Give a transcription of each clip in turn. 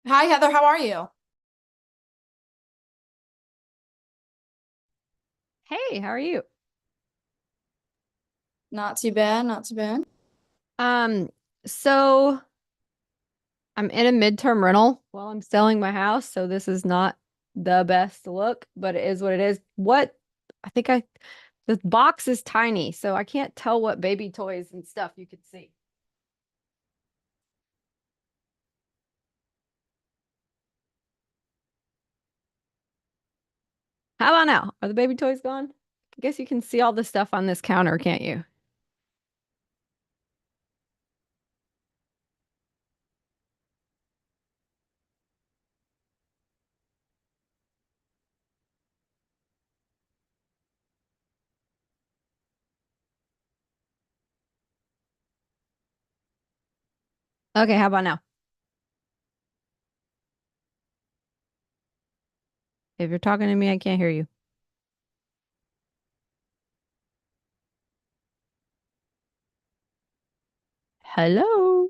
Hi, Heather. How are you? Hey, how are you? Not too bad, not too bad. Um, so I'm in a midterm rental while I'm selling my house, so this is not the best look, but it is what it is. I think I the box is tiny, so I can't tell what baby toys and stuff you could see. How about now? Are the baby toys gone? I guess you can see all the stuff on this counter, can't you? Okay, how about now? If you're talking to me, I can't hear you. Hello?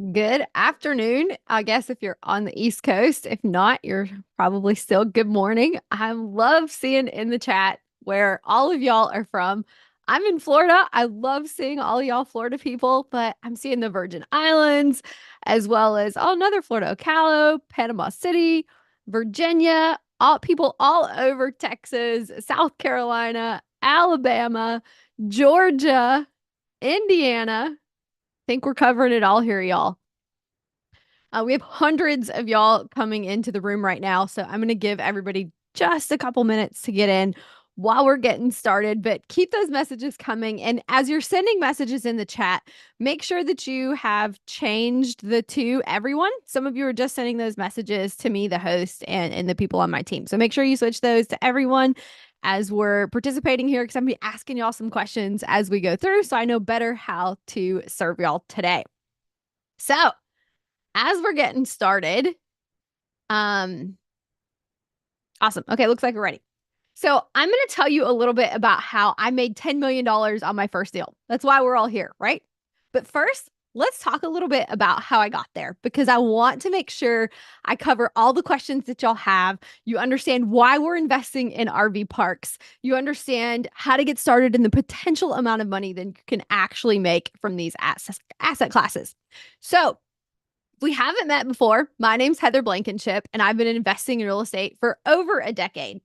Good afternoon. I guess if you're on the East Coast, if not, you're probably still good morning. I love seeing in the chat where all of y'all are from. I'm in Florida. I love seeing all y'all Florida people, but I'm seeing the Virgin Islands as well as another Florida, Ocala, Panama City, Virginia, all people all over Texas, South Carolina, Alabama, Georgia, Indiana. Think we're covering it all here, y'all. We have hundreds of y'all coming into the room right now, so I'm going to give everybody just a couple minutes to get in while we're getting started, but keep those messages coming. And as you're sending messages in the chat, make sure that you have changed the to everyone. Some of you are just sending those messages to me, the host, and the people on my team. So make sure you switch those to everyone as we're participating here, because I'm going to be asking y'all some questions as we go through, so I know better how to serve y'all today. So as we're getting started, awesome. Okay, looks like we're ready. So I'm going to tell you a little bit about how I made $10 million on my first deal. That's why we're all here, right? But first, let's talk a little bit about how I got there, because I want to make sure I cover all the questions that y'all have. You understand why we're investing in RV parks. You understand how to get started and the potential amount of money that you can actually make from these asset classes. So if we haven't met before, my name's Heather Blankenship, and I've been investing in real estate for over a decade.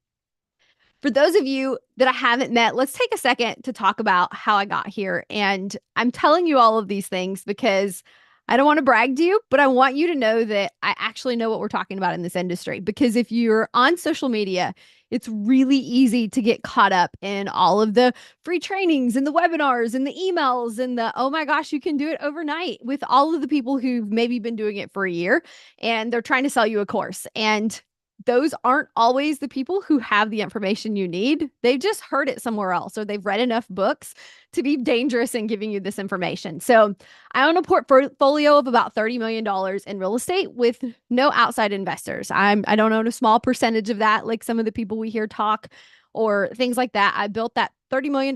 For those of you that I haven't met, let's take a second to talk about how I got here. And I'm telling you all of these things because I don't want to brag to you, but I want you to know that I actually know what we're talking about in this industry. Because if you're on social media, it's really easy to get caught up in all of the free trainings and the webinars and the emails and the, oh my gosh, you can do it overnight, with all of the people who've maybe been doing it for a year and they're trying to sell you a course. And those aren't always the people who have the information you need. They've just heard it somewhere else, or they've read enough books to be dangerous in giving you this information. So I own a portfolio of about $30 million in real estate with no outside investors. I don't own a small percentage of that, like some of the people we hear talk or things like that. I built that $30 million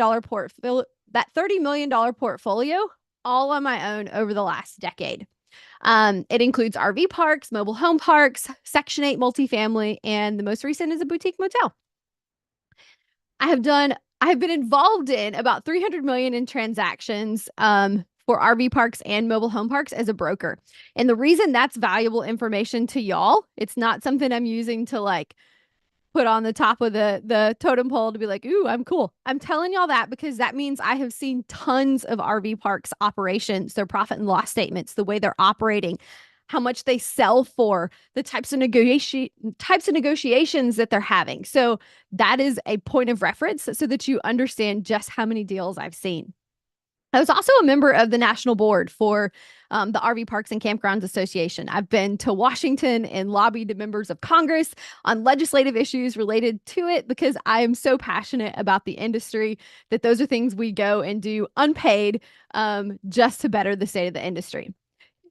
portfolio all on my own over the last decade. It includes RV parks, mobile home parks, Section 8 multifamily, and the most recent is a boutique motel. I have been involved in about 300 million in transactions for RV parks and mobile home parks as a broker. And the reason that's valuable information to y'all, it's not something I'm using to like put on the top of the totem pole to be like, ooh, I'm cool. I'm telling y'all that because that means I have seen tons of RV parks operations, their profit and loss statements, the way they're operating, how much they sell for, the types of negotiations that they're having. So that is a point of reference so that you understand just how many deals I've seen. I was also a member of the national board for the RV Parks and Campgrounds Association. I've been to Washington and lobbied to members of Congress on legislative issues related to it because I am so passionate about the industry that those are things we go and do unpaid just to better the state of the industry.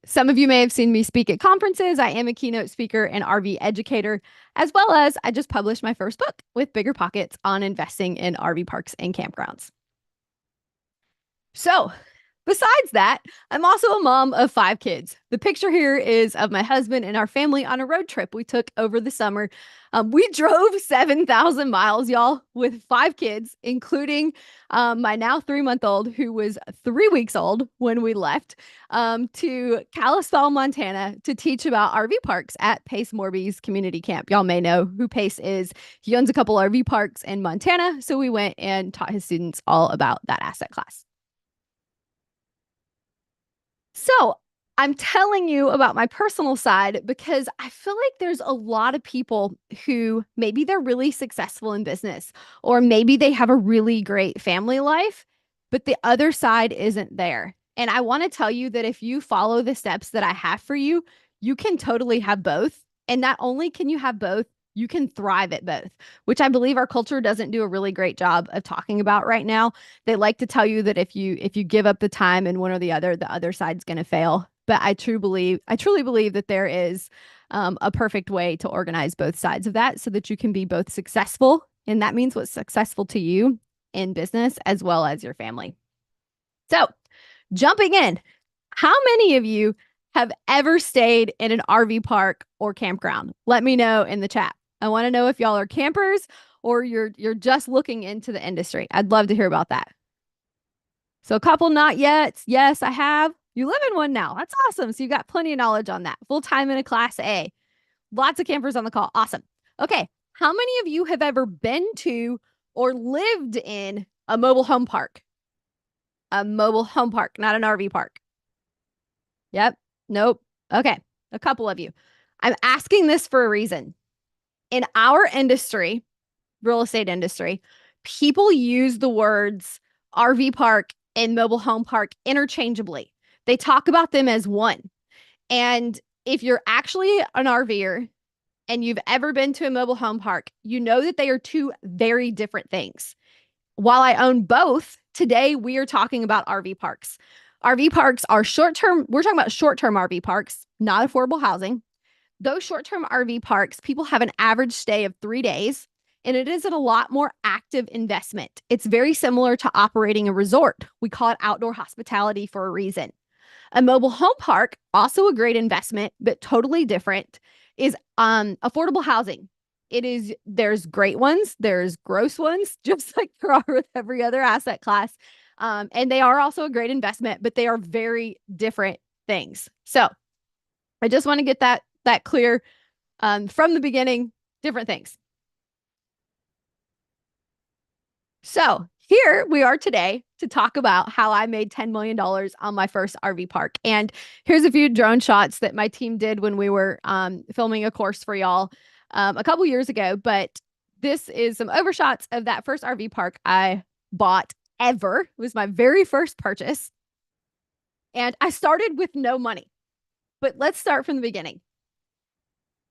Some of you may have seen me speak at conferences. I am a keynote speaker and RV educator, as well as I just published my first book with Bigger Pockets on investing in RV parks and campgrounds. So besides that, I'm also a mom of 5 kids. The picture here is of my husband and our family on a road trip we took over the summer. We drove 7,000 miles, y'all, with 5 kids, including my now 3-month-old, who was 3 weeks old when we left, to Kalispell, Montana, to teach about RV parks at Pace Morby's community camp. Y'all may know who Pace is. He owns a couple RV parks in Montana, so we went and taught his students all about that asset class. So I'm telling you about my personal side because I feel like there's a lot of people who maybe they're really successful in business, or maybe they have a really great family life, but the other side isn't there. And I want to tell you that if you follow the steps that I have for you, you can totally have both. And not only can you have both, you can thrive at both, which I believe our culture doesn't do a really great job of talking about right now. They like to tell you that if you give up the time in one or the other side's going to fail. But I truly believe that there is a perfect way to organize both sides of that so that you can be both successful, and that means what's successful to you in business as well as your family. So jumping in, how many of you have ever stayed in an RV park or campground? Let me know in the chat. I want to know if y'all are campers or you're just looking into the industry. I'd love to hear about that. So a couple not yet. Yes, I have. You live in one now. That's awesome. So you got plenty of knowledge on that. Full time in a class A. Lots of campers on the call. Awesome. Okay. How many of you have ever been to or lived in a mobile home park? A mobile home park, not an RV park. Yep. Nope. Okay. A couple of you. I'm asking this for a reason. In our industry, real estate industry, people use the words RV park and mobile home park interchangeably. They talk about them as one. And if you're actually an RVer and you've ever been to a mobile home park, you know that they are two very different things. While I own both, today we are talking about RV parks. RV parks are short-term. We're talking about short-term RV parks, not affordable housing. Those short-term RV parks, people have an average stay of 3 days, and it is a lot more active investment. It's very similar to operating a resort. We call it outdoor hospitality for a reason. A mobile home park, also a great investment, but totally different, is affordable housing. There's great ones, there's gross ones, just like there are with every other asset class. And they are also a great investment, but they are very different things. So I just want to get that clear from the beginning, different things. So here we are today to talk about how I made $10 million on my first RV park. And here's a few drone shots that my team did when we were filming a course for y'all a couple years ago. But this is some overshots of that first RV park I bought ever. It was my very first purchase. And I started with no money. But let's start from the beginning.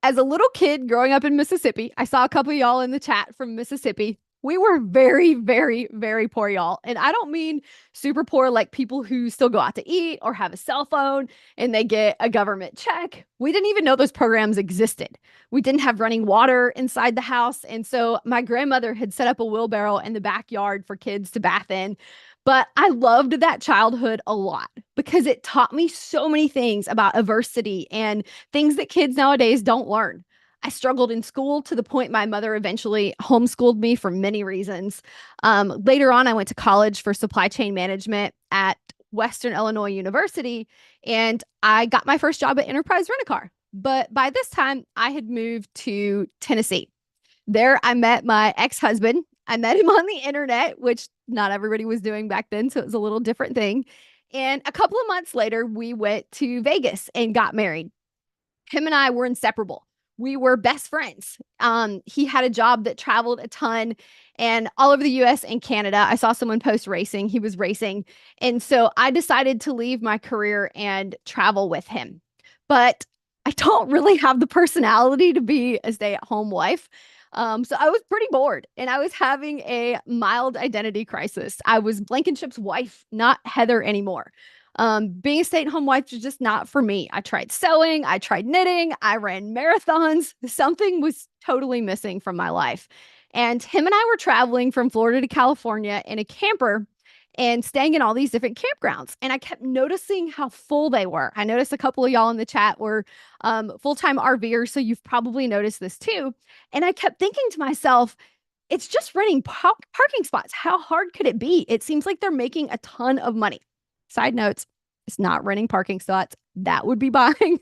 As a little kid growing up in Mississippi, I saw a couple of y'all in the chat from Mississippi. We were very, very, very poor, y'all. And I don't mean super poor like people who still go out to eat or have a cell phone and they get a government check. We didn't even know those programs existed. We didn't have running water inside the house. And so my grandmother had set up a wheelbarrow in the backyard for kids to bath in. But I loved that childhood a lot because it taught me so many things about adversity and things that kids nowadays don't learn. I struggled in school to the point my mother eventually homeschooled me for many reasons. Later on, I went to college for supply chain management at Western Illinois University, and I got my first job at Enterprise Rent-A-Car. But by this time, I had moved to Tennessee. There, I met my ex-husband. I met him on the internet, which not everybody was doing back then, so it was a little different thing. And a couple of months later, we went to Vegas and got married. Him and I were inseparable. We were best friends. He had a job that traveled a ton and all over the US and Canada. I saw someone post racing. He was racing. And so I decided to leave my career and travel with him. But I don't really have the personality to be a stay-at-home wife. So I was pretty bored and I was having a mild identity crisis. I was Blankenship's wife, not Heather anymore. Being a stay-at-home wife was just not for me. I tried sewing, I tried knitting, I ran marathons. Something was totally missing from my life. And him and I were traveling from Florida to California in a camper and staying in all these different campgrounds. And I kept noticing how full they were. I noticed a couple of y'all in the chat were full-time RVers, so you've probably noticed this too. And I kept thinking to myself, it's just renting parking spots. How hard could it be? It seems like they're making a ton of money. Side notes, it's not renting parking spots. That would be buying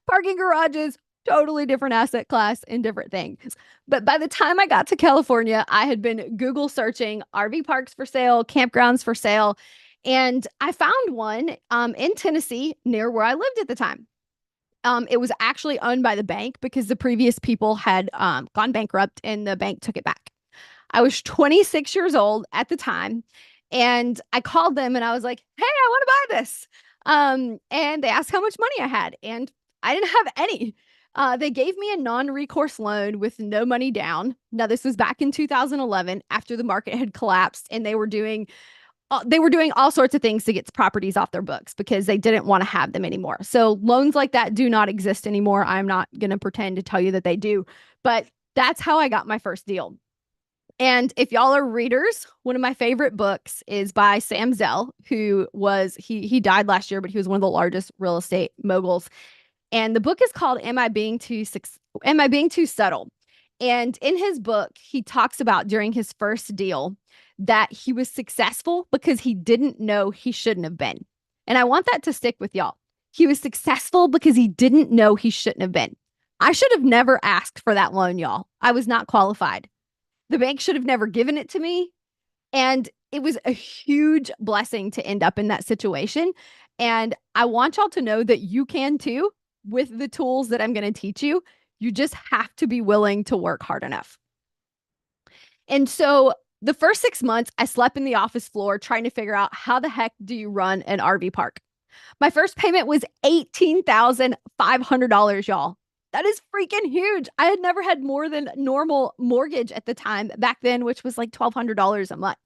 parking garages, totally different asset class and different things. But by the time I got to California, I had been Google searching RV parks for sale, campgrounds for sale, and I found one in Tennessee near where I lived at the time. It was actually owned by the bank because the previous people had gone bankrupt and the bank took it back. I was 26 years old at the time. And I called them and I was like, hey, I want to buy this. And they asked how much money I had. And I didn't have any. They gave me a non-recourse loan with no money down. Now, this was back in 2011 after the market had collapsed and they were doing all sorts of things to get properties off their books because they didn't want to have them anymore. So loans like that do not exist anymore. I'm not going to pretend to tell you that they do, but that's how I got my first deal. And if y'all are readers, one of my favorite books is by Sam Zell, who was he died last year, but he was one of the largest real estate moguls. And the book is called Am I Being Too Subtle? And in his book, he talks about during his first deal that he was successful because he didn't know he shouldn't have been. And I want that to stick with y'all. He was successful because he didn't know he shouldn't have been. I should have never asked for that loan, y'all. I was not qualified. The bank should have never given it to me. And it was a huge blessing to end up in that situation. And I want y'all to know that you can too with the tools that I'm going to teach you. You just have to be willing to work hard enough. And so the first 6 months, I slept in the office floor trying to figure out how the heck do you run an RV park? My first payment was $18,500, y'all. That is freaking huge. I had never had more than normal mortgage at the time back then, which was like $1,200 a month.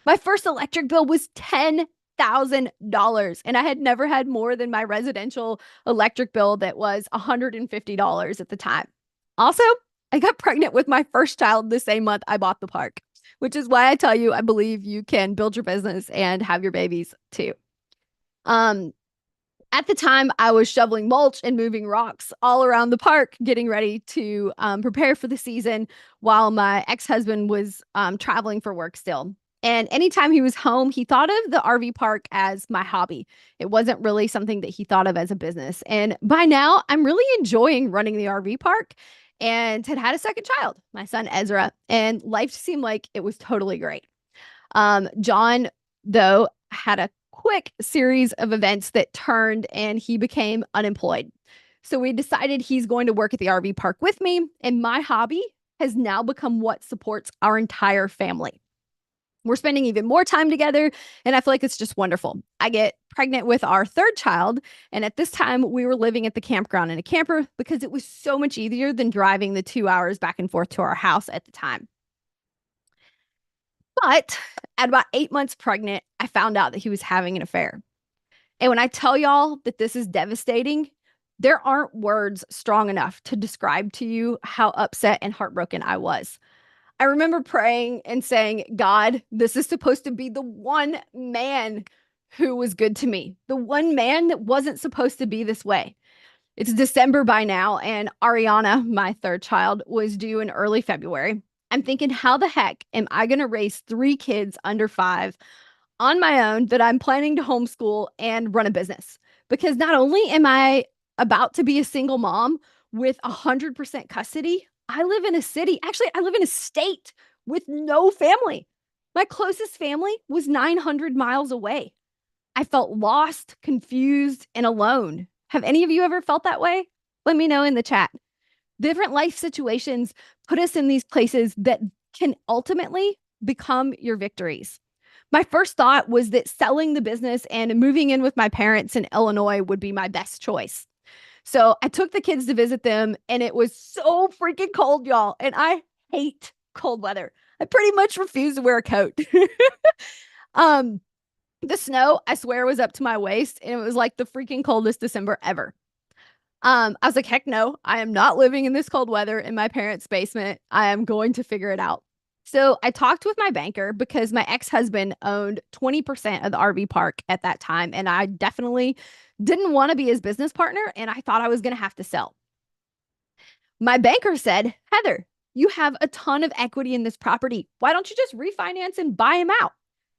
My first electric bill was $10,000, and I had never had more than my residential electric bill that was $150 at the time. Also, I got pregnant with my first child the same month I bought the park, which is why I tell you I believe you can build your business and have your babies too. Um, at the time, I was shoveling mulch and moving rocks all around the park, getting ready to prepare for the season while my ex-husband was traveling for work still. And anytime he was home, he thought of the RV park as my hobby. It wasn't really something that he thought of as a business. And by now, I'm really enjoying running the RV park and had a second child, my son Ezra, and life seemed like it was totally great. John, though, had a quick series of events that turned and he became unemployed. So we decided he's going to work at the RV park with me, and my hobby has now become what supports our entire family. We're spending even more time together, and I feel like it's just wonderful. I get pregnant with our third child, and at this time, we were living at the campground in a camper because it was so much easier than driving the 2 hours back and forth to our house at the time. But at about 8 months pregnant, I found out that he was having an affair. And when I tell y'all that this is devastating, there aren't words strong enough to describe to you how upset and heartbroken I was. I remember praying and saying, God, this is supposed to be the one man who was good to me, the one man that wasn't supposed to be this way. It's December by now, and Ariana, my third child, was due in early February. I'm thinking, how the heck am I going to raise 3 kids under 5 on my own that I'm planning to homeschool and run a business? Because not only am I about to be a single mom with 100% custody, I live in a city. Actually, I live in a state with no family. My closest family was 900 miles away. I felt lost, confused, and alone. Have any of you ever felt that way? Let me know in the chat. Different life situations put us in these places that can ultimately become your victories. My first thought was that selling the business and moving in with my parents in Illinois would be my best choice. So I took the kids to visit them, and it was so freaking cold, y'all. And I hate cold weather. I pretty much refuse to wear a coat. um, the snow, I swear, was up to my waist, and it was like the freaking coldest December ever. I was like, heck no, I am not living in this cold weather in my parents' basement. I am going to figure it out. So I talked with my banker because my ex-husband owned 20% of the RV park at that time, and I definitely didn't want to be his business partner, and I thought I was going to have to sell. My banker said, Heather, you have a ton of equity in this property. Why don't you just refinance and buy him out?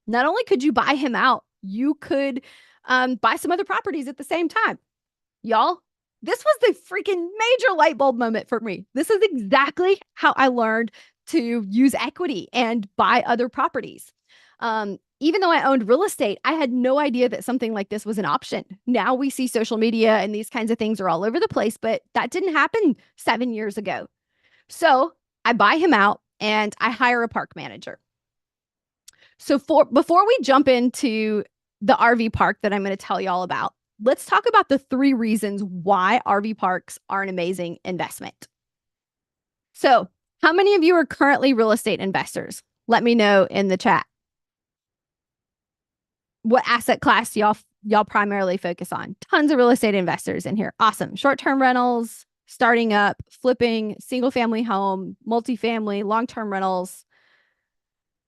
Not only could you buy him out, you could buy some other properties at the same time. Y'all, this was the freaking major light bulb moment for me. This is exactly how I learned to use equity and buy other properties. Even though I owned real estate, I had no idea that something like this was an option. Now we see social media and these kinds of things are all over the place, but that didn't happen 7 years ago. So I buy him out and I hire a park manager. So before we jump into the RV park that I'm going to tell you all about, let's talk about the 3 reasons why RV parks are an amazing investment. So, how many of you are currently real estate investors? Let me know in the chat. What asset class y'all primarily focus on? Tons of real estate investors in here. Awesome. Short-term rentals, starting up, flipping, single family home, multifamily, long-term rentals.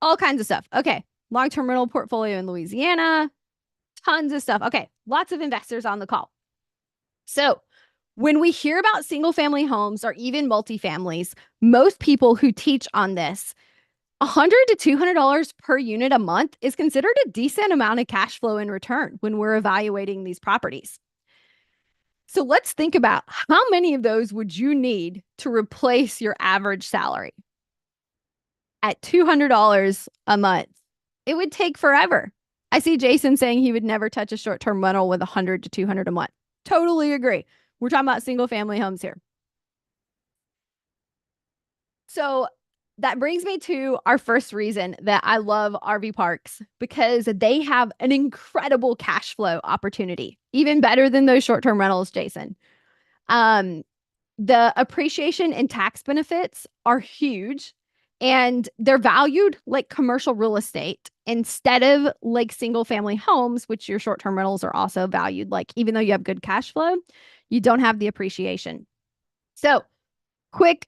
all kinds of stuff. Okay. Long-term rental portfolio in Louisiana, tons of stuff. Okay. Lots of investors on the call. So when we hear about single family homes or even multifamilies, most people who teach on this, $100 to $200 per unit a month is considered a decent amount of cash flow in return when we're evaluating these properties. So let's think about how many of those would you need to replace your average salary? At $200 a month, it would take forever. I see Jason saying he would never touch a short-term rental with 100 to 200 a month. Totally agree. We're talking about single family homes here. So that brings me to our first reason that I love RV parks, because they have an incredible cash flow opportunity, even better than those short-term rentals, Jason. The appreciation and tax benefits are huge, and they're valued like commercial real estate instead of like single family homes, which your short-term rentals are also valued like. Even though you have good cash flow, you don't have the appreciation. So quick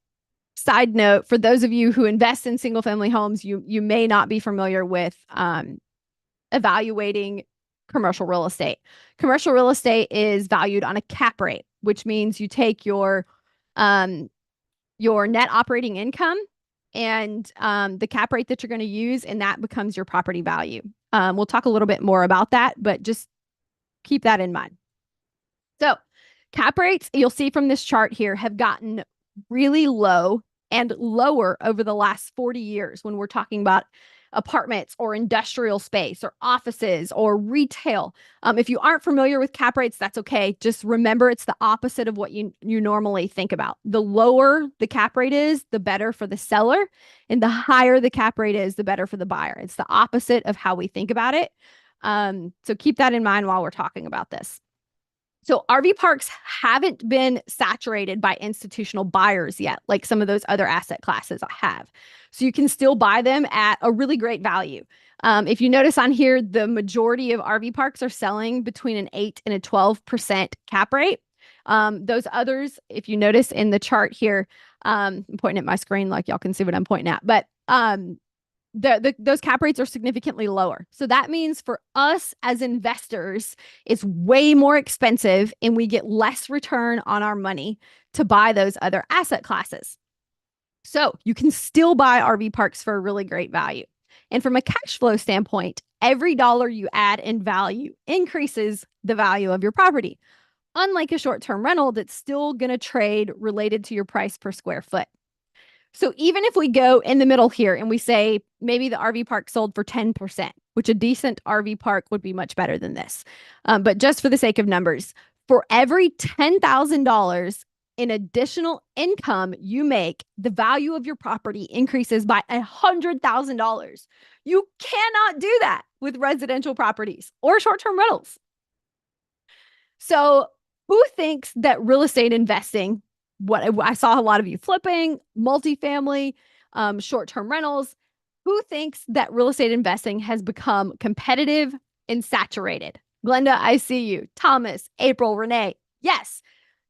side note, for those of you who invest in single family homes, you may not be familiar with evaluating commercial real estate. Commercial real estate is valued on a cap rate, which means you take your net operating income and the cap rate that you're going to use, and that becomes your property value. We'll talk a little bit more about that, but just keep that in mind. So cap rates, you'll see from this chart here, have gotten really low and lower over the last 40 years when we're talking about apartments or industrial space or offices or retail. If you aren't familiar with cap rates, that's okay. Just remember it's the opposite of what you normally think about. The lower the cap rate is, the better for the seller, and the higher the cap rate is, the better for the buyer. It's the opposite of how we think about it. So keep that in mind while we're talking about this. So RV parks haven't been saturated by institutional buyers yet, like some of those other asset classes have. So you can still buy them at a really great value. If you notice on here, the majority of RV parks are selling between an 8 and a 12% cap rate. Those others, if you notice in the chart here, I'm pointing at my screen like y'all can see what I'm pointing at, but those cap rates are significantly lower. So that means for us as investors, it's way more expensive and we get less return on our money to buy those other asset classes. So you can still buy RV parks for a really great value. And from a cash flow standpoint, every dollar you add in value increases the value of your property, unlike a short-term rental that's still going to trade related to your price per square foot. So even if we go in the middle here and we say maybe the RV park sold for 10%, which a decent RV park would be much better than this. But just for the sake of numbers, for every $10,000 in additional income you make, the value of your property increases by $100,000. You cannot do that with residential properties or short-term rentals. So who thinks that real estate investing, what I saw a lot of you flipping, multifamily, short-term rentals, who thinks that real estate investing has become competitive and saturated? Glenda, I see you. Thomas, April, Renee. Yes,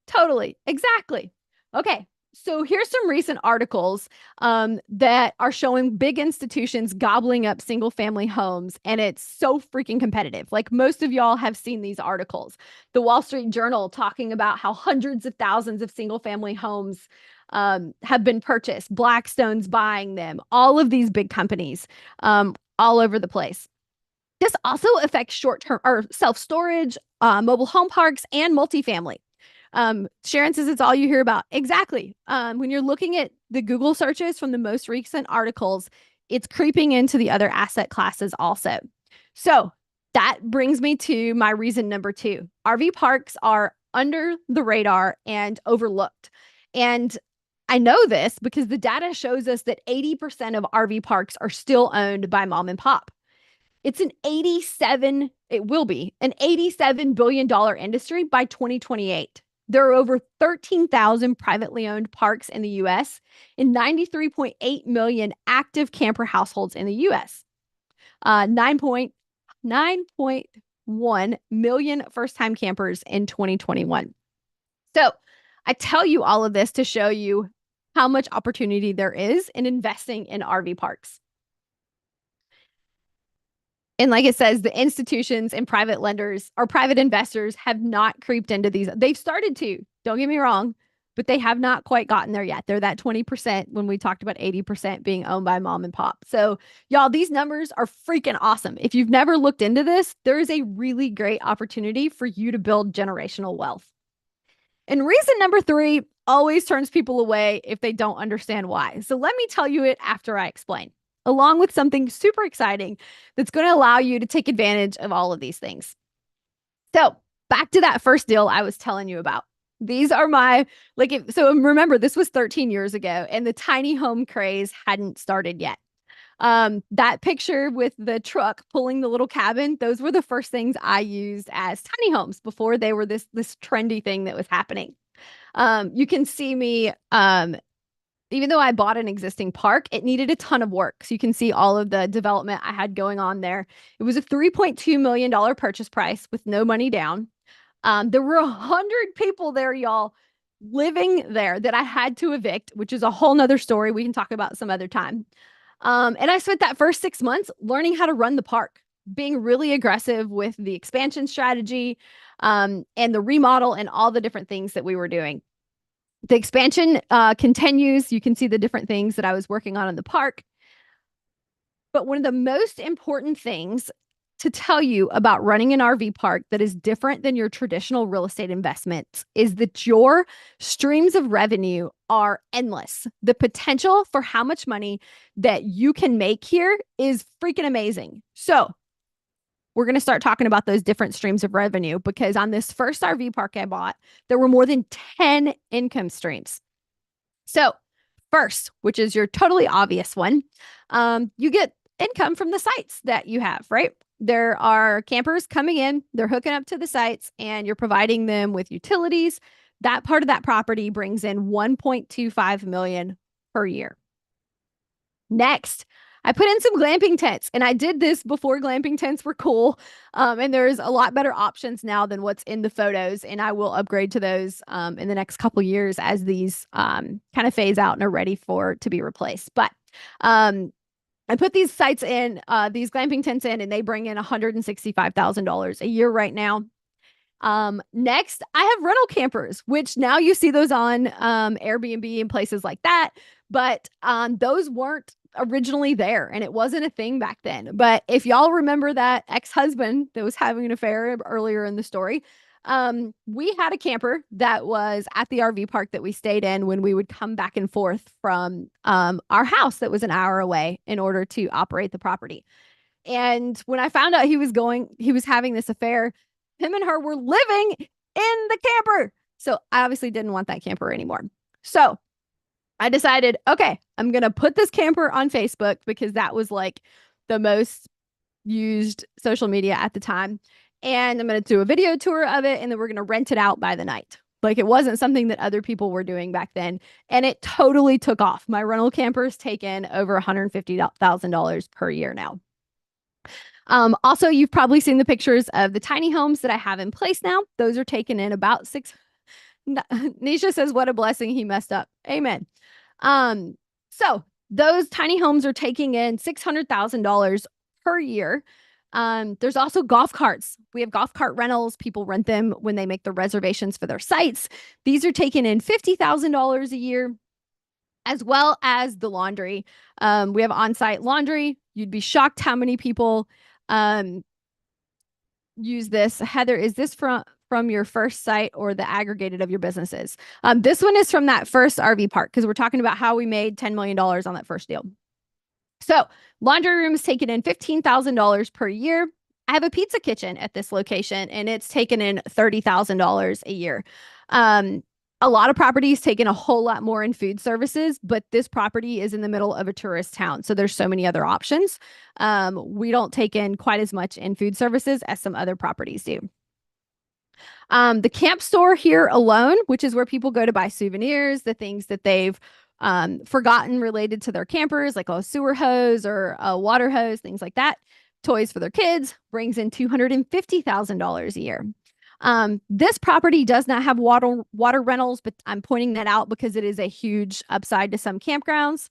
totally. Exactly. Okay. So here's some recent articles that are showing big institutions gobbling up single family homes, and it's so freaking competitive. Like most of y'all have seen these articles. The Wall Street Journal talking about how hundreds of thousands of single family homes have been purchased. Blackstone's buying them. All of these big companies all over the place. This also affects short-term or self-storage, mobile home parks, and multifamily. Sharon says it's all you hear about. Exactly. When you're looking at the Google searches from the most recent articles, it's creeping into the other asset classes also. So that brings me to my reason number 2. RV parks are under the radar and overlooked. And I know this because the data shows us that 80% of RV parks are still owned by mom and pop. It will be an $87 billion industry by 2028. There are over 13,000 privately owned parks in the US and 93.8 million active camper households in the US. 9.1 million first-time campers in 2021. So I tell you all of this to show you how much opportunity there is in investing in RV parks. And like it says, the institutions and private lenders or private investors have not creeped into these. They've started to, don't get me wrong, but they have not quite gotten there yet. They're that 20% when we talked about 80% being owned by mom and pop. So, y'all, these numbers are freaking awesome. If you've never looked into this, there is a really great opportunity for you to build generational wealth. And reason number 3 always turns people away if they don't understand why. So, let me tell you it after I explain, along with something super exciting that's going to allow you to take advantage of all of these things. So, back to that first deal I was telling you about. These are my, so remember, this was 13 years ago and the tiny home craze hadn't started yet. That picture with the truck pulling the little cabin, those were the first things I used as tiny homes before they were this trendy thing that was happening. You can see me, even though I bought an existing park, it needed a ton of work. So you can see all of the development I had going on there. It was a $3.2 million purchase price with no money down. There were 100 people there, y'all, living there that I had to evict, which is a whole nother story we can talk about some other time. And I spent that first 6 months learning how to run the park, being really aggressive with the expansion strategy, and the remodel and all the different things that we were doing. The expansion continues. You can see the different things that I was working on in the park. But one of the most important things to tell you about running an RV park that is different than your traditional real estate investments is that your streams of revenue are endless. The potential for how much money that you can make here is freaking amazing. So, we're going to start talking about those different streams of revenue because on this first RV park I bought, there were more than 10 income streams. So, first, which is your totally obvious one, you get income from the sites that you have, right? There are campers coming in, they're hooking up to the sites, and you're providing them with utilities. That part of that property brings in $1.25 million per year. Next, I put in some glamping tents, and I did this before glamping tents were cool. And there's a lot better options now than what's in the photos, and I will upgrade to those in the next couple years as these kind of phase out and are ready to be replaced. But I put these sites in, these glamping tents in, and they bring in $165,000 a year right now. Next, I have rental campers, which now you see those on Airbnb and places like that. But those weren't originally there, and it wasn't a thing back then. But if y'all remember that ex-husband that was having an affair earlier in the story, we had a camper that was at the RV park that we stayed in when we would come back and forth from our house that was an hour away in order to operate the property. And when I found out he was having this affair, him and her were living in the camper. So I obviously didn't want that camper anymore. So I decided, okay, I'm going to put this camper on Facebook because that was like the most used social media at the time. And I'm going to do a video tour of it, and then we're going to rent it out by the night. Like, it wasn't something that other people were doing back then. And it totally took off. My rental campers take in over $150,000 per year now. Also, you've probably seen the pictures of the tiny homes that I have in place now. Those are taken in about Nisha says, what a blessing, he messed up. Amen. So those tiny homes are taking in $600,000 per year. There's also golf carts. We have golf cart rentals. People rent them when they make the reservations for their sites. These are taking in $50,000 a year, as well as the laundry. We have on-site laundry. You'd be shocked how many people use this. Heather, is this from your first site or the aggregated of your businesses? This one is from that first RV park because we're talking about how we made $10 million on that first deal. So laundry room is taking in $15,000 per year. I have a pizza kitchen at this location, and it's taken in $30,000 a year. A lot of properties take in a whole lot more in food services, but this property is in the middle of a tourist town. So there's so many other options. We don't take in quite as much in food services as some other properties do. The camp store here alone, which is where people go to buy souvenirs, the things that they've forgotten related to their campers, like a sewer hose or a water hose, things like that, toys for their kids, brings in $250,000 a year. This property does not have water rentals, but I'm pointing that out because it is a huge upside to some campgrounds.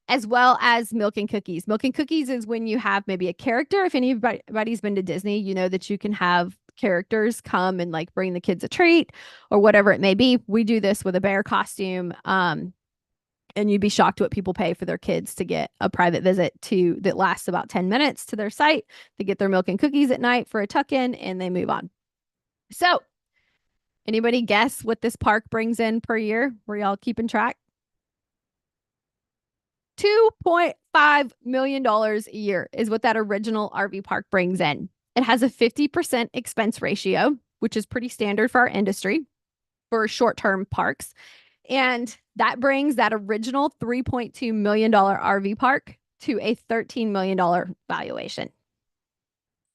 as well as milk and cookies. Milk and cookies is when you have maybe a character. If anybody's been to Disney, you know that you can have characters come and like bring the kids a treat or whatever it may be. We do this with a bear costume. And you'd be shocked what people pay for their kids to get a private visit to that lasts about 10 minutes to their site. They get their milk and cookies at night for a tuck-in and they move on. So, anybody guess what this park brings in per year? Were y'all keeping track? $2.5 million a year is what that original RV park brings in. It has a 50% expense ratio, which is pretty standard for our industry for short-term parks. And that brings that original $3.2 million RV park to a $13 million valuation.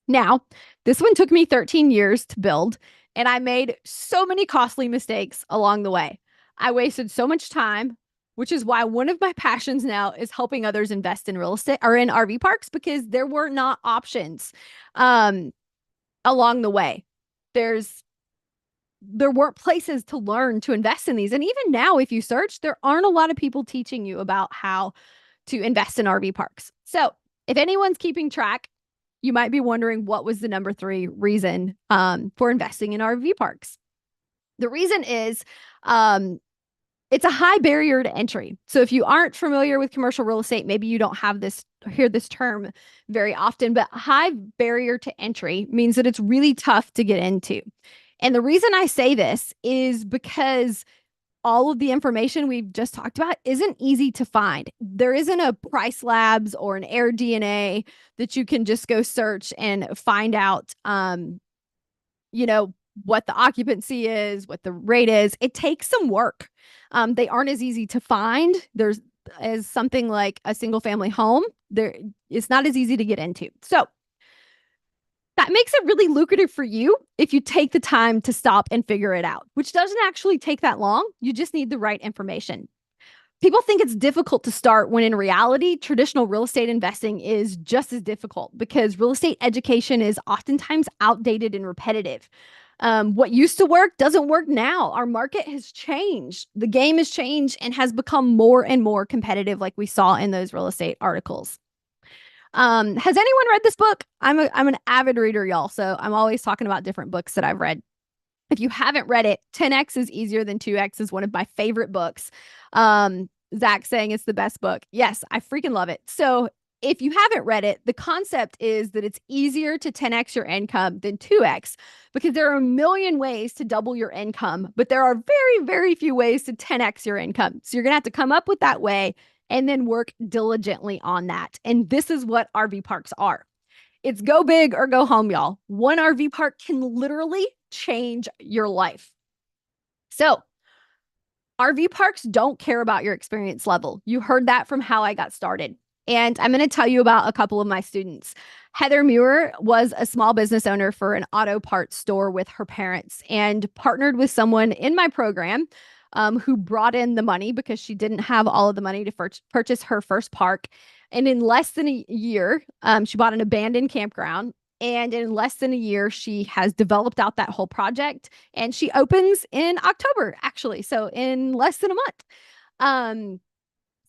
Now, this one took me 13 years to build, and I made so many costly mistakes along the way. I wasted so much time, which is why one of my passions now is helping others invest in real estate or in RV parks, because there were not options along the way. There weren't places to learn to invest in these. And even now, if you search, there aren't a lot of people teaching you about how to invest in RV parks. So if anyone's keeping track, you might be wondering what was the number 3 reason for investing in RV parks. The reason is it's a high barrier to entry. So if you aren't familiar with commercial real estate, maybe you don't hear this term very often, but high barrier to entry means that it's really tough to get into. And the reason I say this is because all of the information we've just talked about isn't easy to find. There isn't a Price Labs or an Air DNA that you can just go search and find out, what the occupancy is, what the rate is. It takes some work. They aren't as easy to find. There's as something like a single family home. It's not as easy to get into. So that makes it really lucrative for you if you take the time to stop and figure it out, which doesn't actually take that long. You just need the right information. People think it's difficult to start when in reality, traditional real estate investing is just as difficult because real estate education is oftentimes outdated and repetitive. What used to work doesn't work now. Our market has changed. The game has changed and has become more and more competitive, like we saw in those real estate articles. Has anyone read this book? I'm an avid reader, y'all. So I'm always talking about different books that I've read. If you haven't read it, 10X is easier than 2X is one of my favorite books. Zach saying it's the best book. Yes, I freaking love it. So if you haven't read it, the concept is that it's easier to 10X your income than 2X because there are a million ways to double your income, but there are very, very few ways to 10X your income. So you're going to have to come up with that way and then work diligently on that. And this is what RV parks are. It's go big or go home, y'all. One RV park can literally change your life. So RV parks don't care about your experience level. You heard that from how I got started. And I'm going to tell you about a couple of my students. Heather Muir was a small business owner for an auto parts store with her parents and partnered with someone in my program who brought in the money because she didn't have all of the money to purchase her first park. And in less than a year, she bought an abandoned campground. And in less than a year, she has developed out that whole project. And she opens in October, actually. So in less than a month.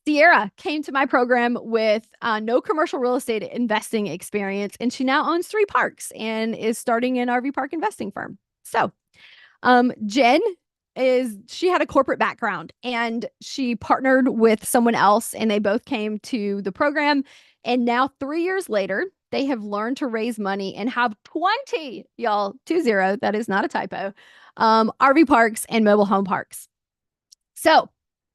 Sierra came to my program with no commercial real estate investing experience, and she now owns 3 parks and is starting an RV park investing firm. So Jen she had a corporate background and she partnered with someone else and they both came to the program. And now 3 years later, they have learned to raise money and have 20, y'all, 20, that is not a typo, RV parks and mobile home parks. So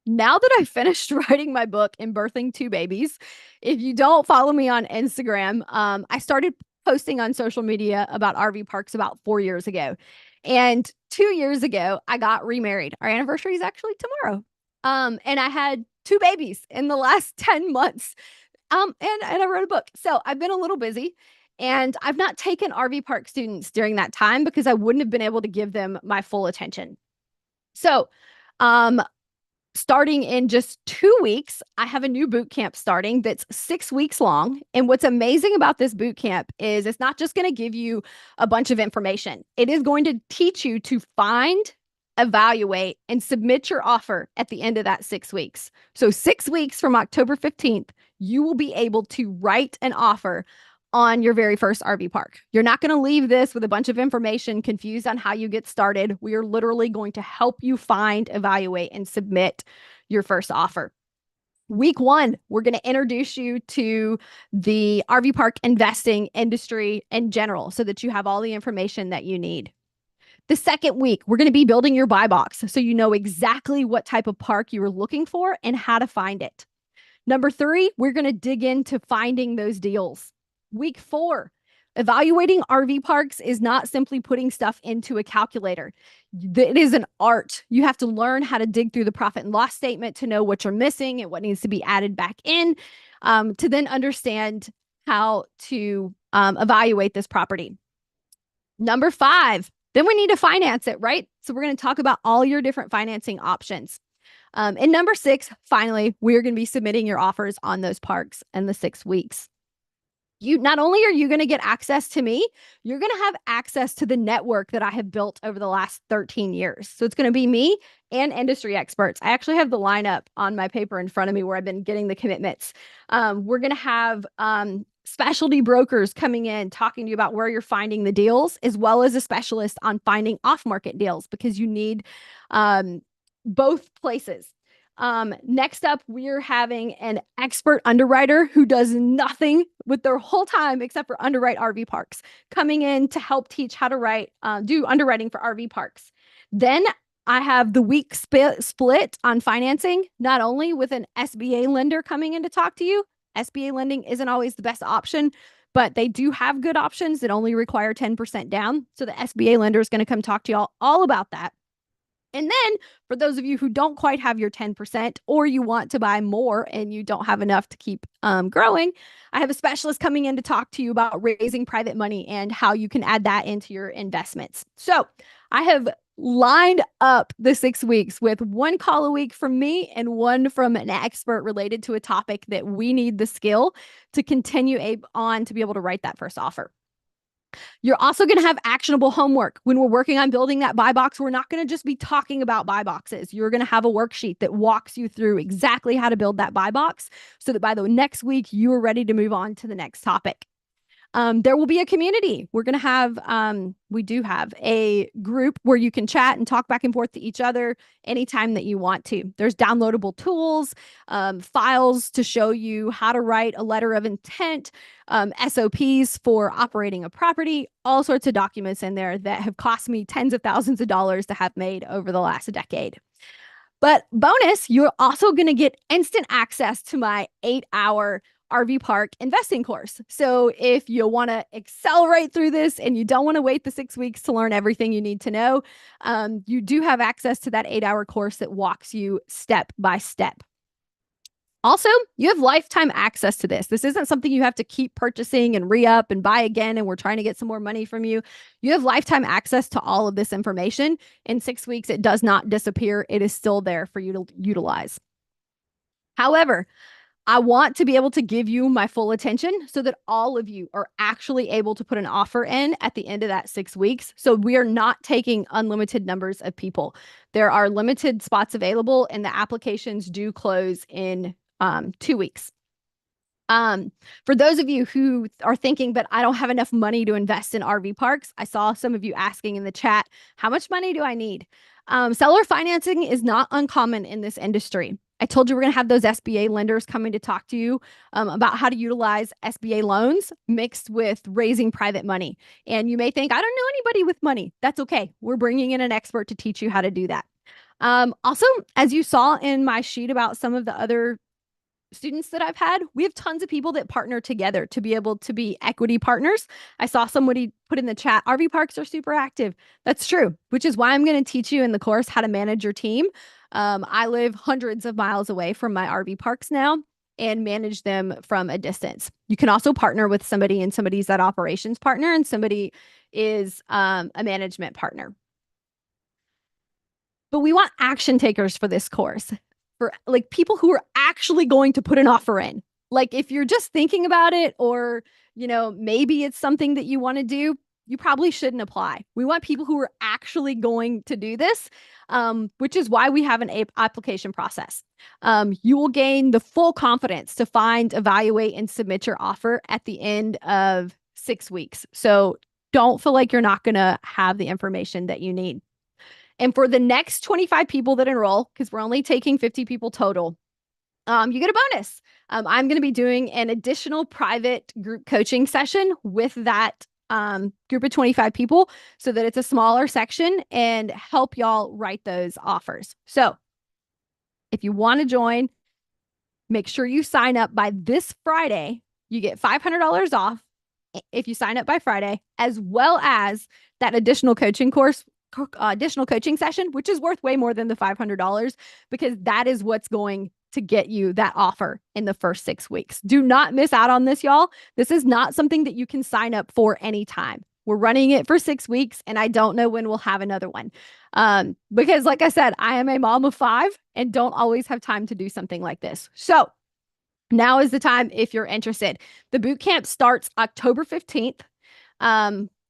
now that I finished writing my book and birthing 2 babies, if you don't follow me on Instagram, I started posting on social media about RV parks about 4 years ago. And 2 years ago, I got remarried. Our anniversary is actually tomorrow. And I had 2 babies in the last 10 months. And I wrote a book. So I've been a little busy and I've not taken RV park students during that time because I wouldn't have been able to give them my full attention. So, starting in just 2 weeks, I have a new boot camp starting that's 6 weeks long. And what's amazing about this boot camp is it's not just going to give you a bunch of information. It is going to teach you to find evaluate, and submit your offer at the end of that 6 weeks. So 6 weeks from October 15th, you will be able to write an offer on your very first RV park. You're not going to leave this with a bunch of information confused on how you get started. We are literally going to help you find, evaluate, and submit your first offer. Week 1, we're going to introduce you to the RV park investing industry in general so that you have all the information that you need. The second week, we're going to be building your buy box so you know exactly what type of park you are looking for and how to find it. Number 3, we're going to dig into finding those deals. Week 4, evaluating RV parks is not simply putting stuff into a calculator. It is an art. You have to learn how to dig through the profit and loss statement to know what you're missing and what needs to be added back in, to then understand how to evaluate this property. Number 5, then we need to finance it, right? So we're going to talk about all your different financing options. And number 6, finally, we're going to be submitting your offers on those parks in the 6 weeks. Not only are you going to get access to me, you're going to have access to the network that I have built over the last 13 years. So it's going to be me and industry experts. I actually have the lineup on my paper in front of me where I've been getting the commitments. We're going to have specialty brokers coming in, talking to you about where you're finding the deals, as well as a specialist on finding off-market deals, because you need both places. Next up, we're having an expert underwriter who does nothing with their whole time except for underwrite RV parks, coming in to help teach how to do underwriting for RV parks. Then I have the week split on financing, not only with an SBA lender coming in to talk to you. SBA lending isn't always the best option, but they do have good options that only require 10% down. So the SBA lender is going to come talk to you all about that. And then for those of you who don't quite have your 10% or you want to buy more and you don't have enough to keep growing, I have a specialist coming in to talk to you about raising private money and how you can add that into your investments. So I have lined up the 6 weeks with 1 call a week from me and 1 from an expert related to a topic that we need the skill to continue on to be able to write that first offer. You're also going to have actionable homework. When we're working on building that buy box, we're not going to just be talking about buy boxes. You're going to have a worksheet that walks you through exactly how to build that buy box so that by the next week, you are ready to move on to the next topic. There will be a community. We're going to have, we do have a group where you can chat and talk back and forth to each other anytime that you want to. There's downloadable tools, files to show you how to write a letter of intent, SOPs for operating a property, all sorts of documents in there that have cost me tens of thousands of dollars to have made over the last decade. But bonus, you're also going to get instant access to my 8-hour RV park investing course. So if you want to accelerate through this and you don't want to wait the 6 weeks to learn everything you need to know, you do have access to that 8-hour course that walks you step by step. Also, you have lifetime access to this. This isn't something you have to keep purchasing and re-up and buy again, and we're trying to get some more money from you. You have lifetime access to all of this information. In 6 weeks, it does not disappear. It is still there for you to utilize. However, I want to be able to give you my full attention so that all of you are actually able to put an offer in at the end of that 6 weeks. So we are not taking unlimited numbers of people. There are limited spots available, and the applications do close in 2 weeks. For those of you who are thinking, but I don't have enough money to invest in RV parks, I saw some of you asking in the chat, how much money do I need? Seller financing is not uncommon in this industry. I told you we're going to have those SBA lenders coming to talk to you about how to utilize SBA loans mixed with raising private money. And you may think, I don't know anybody with money. That's okay. We're bringing in an expert to teach you how to do that. Also, as you saw in my sheet about some of the other students that I've had, we have tons of people that partner together to be able to be equity partners. I saw somebody put in the chat, RV parks are super active. That's true, which is why I'm going to teach you in the course how to manage your team. I live hundreds of miles away from my RV parks now and manage them from a distance. You can also partner with somebody, and somebody's that operations partner and somebody is a management partner. But we want action takers for this course, for like people who are actually going to put an offer in. Like if you're just thinking about it, or, maybe it's something that you want to do, you probably shouldn't apply. We want people who are actually going to do this, which is why we have an application process. You will gain the full confidence to find, evaluate, and submit your offer at the end of 6 weeks. So don't feel like you're not going to have the information that you need. And for the next 25 people that enroll, because we're only taking 50 people total, you get a bonus. I'm going to be doing an additional private group coaching session with that group of 25 people so that it's a smaller section and help y'all write those offers. So if you want to join, make sure you sign up by this Friday. You get $500 off if you sign up by Friday, as well as that additional coaching session, which is worth way more than the $500 because that is what's going to get you that offer in the first 6 weeks. Do not miss out on this, y'all. This is not something that you can sign up for anytime. We're running it for 6 weeks, and I don't know when we'll have another one. Because like I said, I am a mom of 5 and don't always have time to do something like this. So now is the time if you're interested. The boot camp starts October 15th.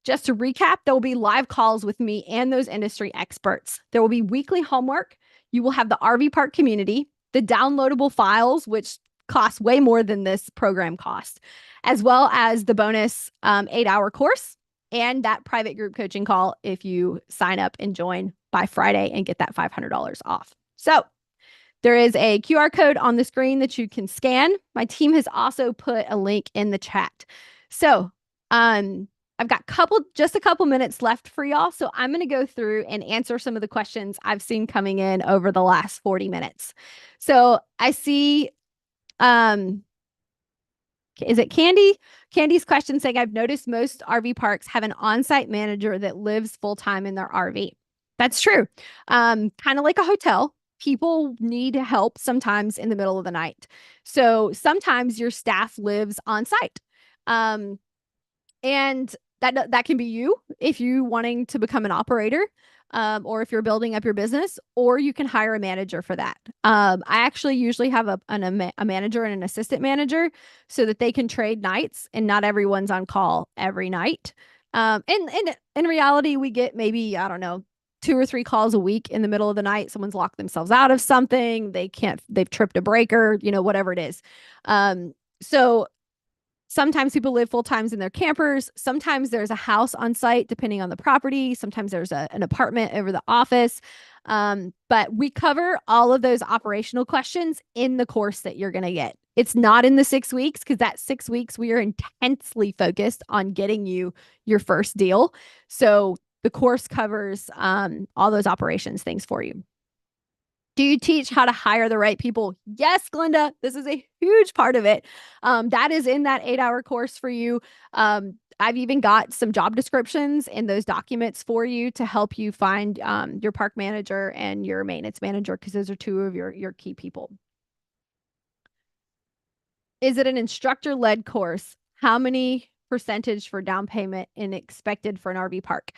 Just to recap, there will be live calls with me and those industry experts. There will be weekly homework. You will have the RV park community, the downloadable files, which cost way more than this program cost, as well as the bonus 8-hour course and that private group coaching call if you sign up and join by Friday and get that $500 off. So there is a QR code on the screen that you can scan. My team has also put a link in the chat. So I've got just a couple minutes left for y'all. So I'm going to go through and answer some of the questions I've seen coming in over the last 40 minutes. So I see, is it Candy? Candy's question saying, I've noticed most RV parks have an on-site manager that lives full-time in their RV. That's true. Kind of like a hotel. People need help sometimes in the middle of the night. So sometimes your staff lives on site. And that can be you if you wanting to become an operator, or if you're building up your business, or you can hire a manager for that. I actually usually have a manager and an assistant manager so that they can trade nights and not everyone's on call every night. And in reality, we get maybe, I don't know, 2 or 3 calls a week in the middle of the night. Someone's locked themselves out of something. They've tripped a breaker, whatever it is. So sometimes people live full times in their campers. Sometimes there's a house on site, depending on the property. Sometimes there's an apartment over the office. But we cover all of those operational questions in the course that you're going to get. It's not in the 6 weeks because that 6 weeks, we are intensely focused on getting you your first deal. So the course covers all those operations things for you. Do you teach how to hire the right people? Yes, Glenda, this is a huge part of it. That is in that 8-hour course for you. I've even got some job descriptions in those documents for you to help you find your park manager and your maintenance manager, because those are 2 of your key people. Is it an instructor-led course? How many percentage for down payment and expected for an RV park?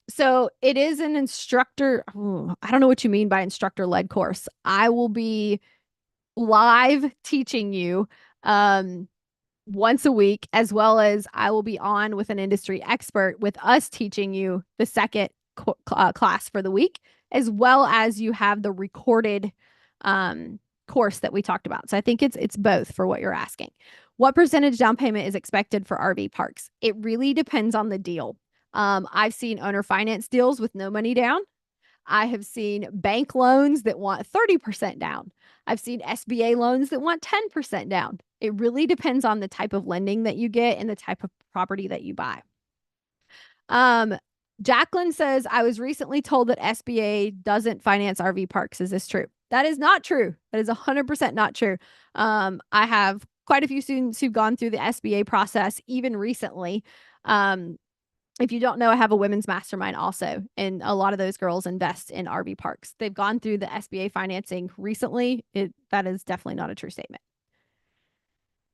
So it is an instructor. I don't know what you mean by instructor-led course. I will be live teaching you once a week, as well as I will be on with an industry expert with us teaching you the second class for the week, as well as you have the recorded course that we talked about. So I think it's both for what you're asking. What percentage down payment is expected for RV parks? It really depends on the deal. I've seen owner finance deals with no money down. I have seen bank loans that want 30% down. I've seen SBA loans that want 10% down. It really depends on the type of lending that you get and the type of property that you buy. Jacqueline says, I was recently told that SBA doesn't finance RV parks. Is this true? That is not true. That is 100% not true. I have quite a few students who've gone through the SBA process, even recently. If you don't know, I have a women's mastermind also, and a lot of those girls invest in RV parks. They've gone through the SBA financing recently. That is definitely not a true statement.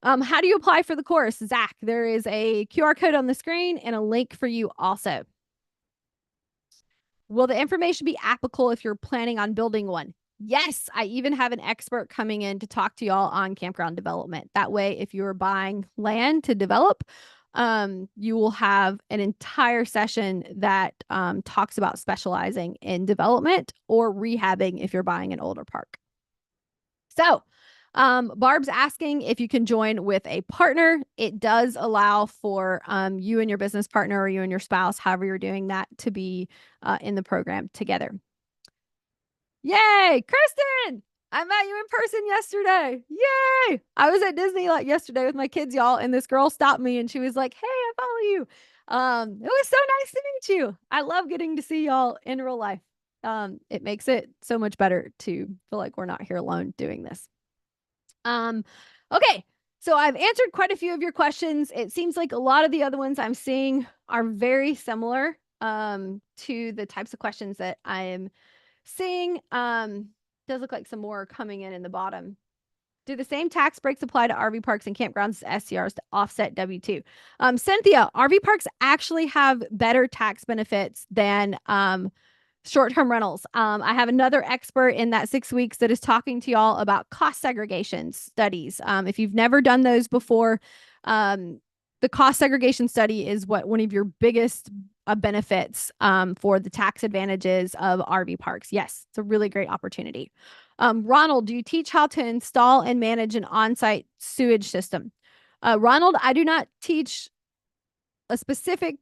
How do you apply for the course? Zach, there is a QR code on the screen and a link for you also. Will the information be applicable if you're planning on building one? Yes, I even have an expert coming in to talk to y'all on campground development. That way, if you're buying land to develop, you will have an entire session that talks about specializing in development or rehabbing if you're buying an older park. So, Barb's asking if you can join with a partner. It does allow for you and your business partner or you and your spouse, however you're doing that, to be in the program together. Yay, Kristen! I met you in person yesterday. Yay! I was at Disney yesterday with my kids, y'all, and this girl stopped me and she was like, "Hey, I follow you." It was so nice to meet you. I love getting to see y'all in real life. It makes it so much better to feel like we're not here alone doing this. Okay, so I've answered quite a few of your questions. It seems like a lot of the other ones I'm seeing are very similar to the types of questions that I am seeing. Does look like some more are coming in the bottom. Do the same tax breaks apply to RV parks and campgrounds as SCRs to offset W-2? Cynthia, RV parks actually have better tax benefits than short-term rentals. I have another expert in that 6 weeks that is talking to y'all about cost segregation studies. If you've never done those before, the cost segregation study is one of your biggest benefits for the tax advantages of RV parks. Yes, it's a really great opportunity. Ronald, do you teach how to install and manage an on-site sewage system? Ronald, I do not teach a specific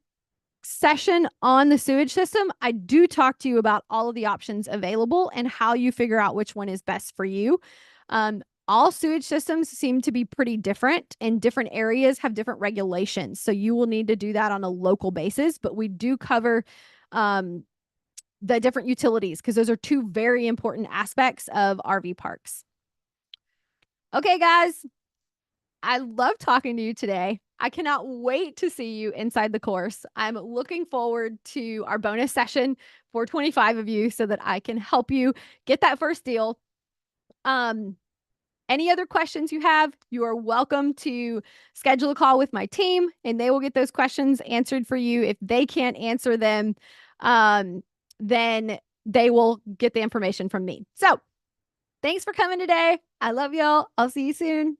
session on the sewage system. I do talk to you about all of the options available and how you figure out which one is best for you. All sewage systems seem to be pretty different, and different areas have different regulations. So you will need to do that on a local basis, but we do cover the different utilities because those are two very important aspects of RV parks. Okay, guys, I love talking to you today. I cannot wait to see you inside the course. I'm looking forward to our bonus session for 25 of you so that I can help you get that first deal. Any other questions you have, you are welcome to schedule a call with my team and they will get those questions answered for you. If they can't answer them, then they will get the information from me. So thanks for coming today. I love y'all. I'll see you soon.